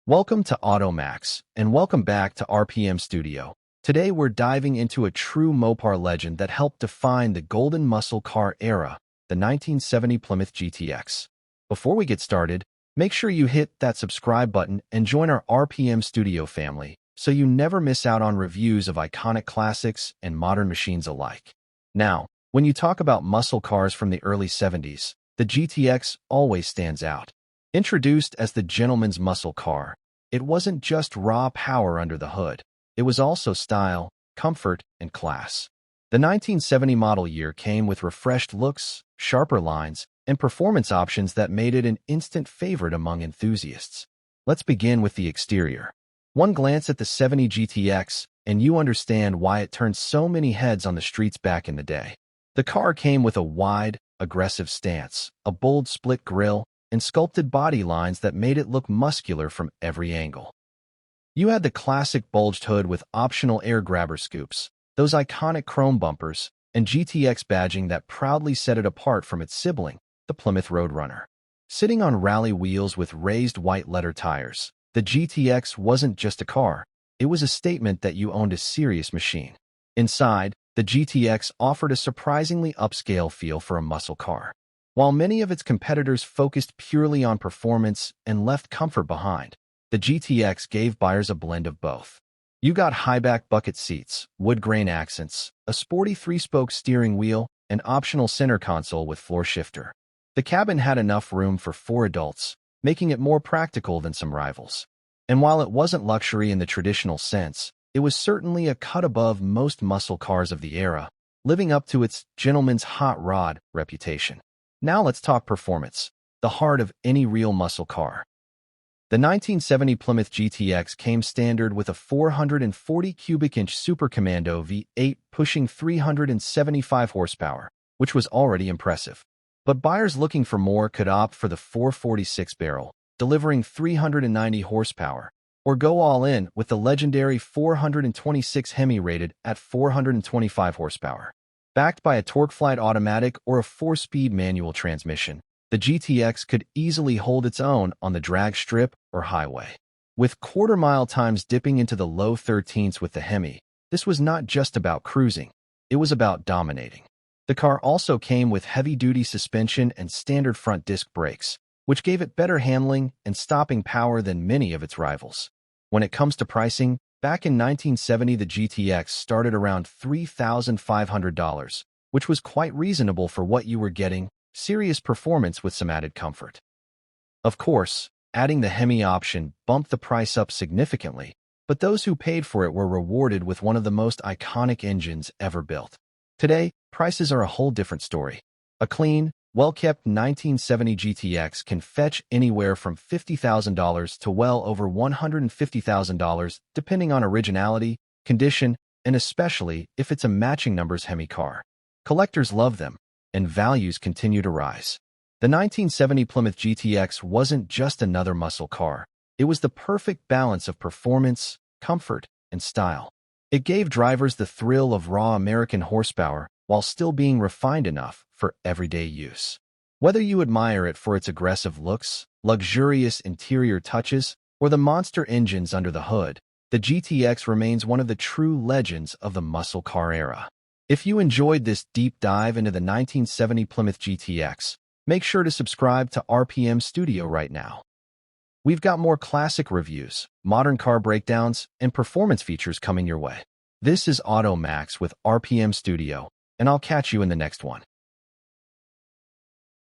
Welcome to AutoMax, and welcome back to RPM Studio. Today we're diving into a true Mopar legend that helped define the golden muscle car era, the 1970 Plymouth GTX. Before we get started, make sure you hit that subscribe button and join our RPM Studio family so you never miss out on reviews of iconic classics and modern machines alike. Now, when you talk about muscle cars from the early 70s, the GTX always stands out. Introduced as the gentleman's muscle car, it wasn't just raw power under the hood. It was also style, comfort, and class. The 1970 model year came with refreshed looks, sharper lines, and performance options that made it an instant favorite among enthusiasts. Let's begin with the exterior. One glance at the 70 GTX, and you understand why it turned so many heads on the streets back in the day. The car came with a wide, aggressive stance, a bold split grille, and sculpted body lines that made it look muscular from every angle. You had the classic bulged hood with optional air grabber scoops, those iconic chrome bumpers, and GTX badging that proudly set it apart from its sibling, the Plymouth Roadrunner. Sitting on rally wheels with raised white letter tires, the GTX wasn't just a car, it was a statement that you owned a serious machine. Inside, the GTX offered a surprisingly upscale feel for a muscle car. While many of its competitors focused purely on performance and left comfort behind, the GTX gave buyers a blend of both. You got high-back bucket seats, wood grain accents, a sporty three-spoke steering wheel, and optional center console with floor shifter. The cabin had enough room for 4 adults, making it more practical than some rivals. And while it wasn't luxury in the traditional sense, it was certainly a cut above most muscle cars of the era, living up to its gentleman's hot rod reputation. Now let's talk performance, the heart of any real muscle car. The 1970 Plymouth GTX came standard with a 440 cubic inch Super Commando V8 pushing 375 horsepower, which was already impressive. But buyers looking for more could opt for the 446 barrel, delivering 390 horsepower, or go all in with the legendary 426 Hemi rated at 425 horsepower. Backed by a TorqueFlite automatic or a 4-speed manual transmission, the GTX could easily hold its own on the drag strip or highway. With quarter-mile times dipping into the low 13s with the Hemi, this was not just about cruising, it was about dominating. The car also came with heavy-duty suspension and standard front disc brakes, which gave it better handling and stopping power than many of its rivals. When it comes to pricing, back in 1970 the GTX started around $3,500, which was quite reasonable for what you were getting, serious performance with some added comfort. Of course, adding the Hemi option bumped the price up significantly, but those who paid for it were rewarded with one of the most iconic engines ever built. Today, prices are a whole different story. A clean, well-kept 1970 GTX can fetch anywhere from $50,000 to well over $150,000 depending on originality, condition, and especially if it's a matching numbers Hemi car. Collectors love them, and values continue to rise. The 1970 Plymouth GTX wasn't just another muscle car. It was the perfect balance of performance, comfort, and style. It gave drivers the thrill of raw American horsepower while still being refined enough for everyday use. Whether you admire it for its aggressive looks, luxurious interior touches, or the monster engines under the hood, the GTX remains one of the true legends of the muscle car era. If you enjoyed this deep dive into the 1970 Plymouth GTX, make sure to subscribe to RPM Studio right now. We've got more classic reviews, modern car breakdowns, and performance features coming your way. This is AutoMax with RPM Studio, and I'll catch you in the next one.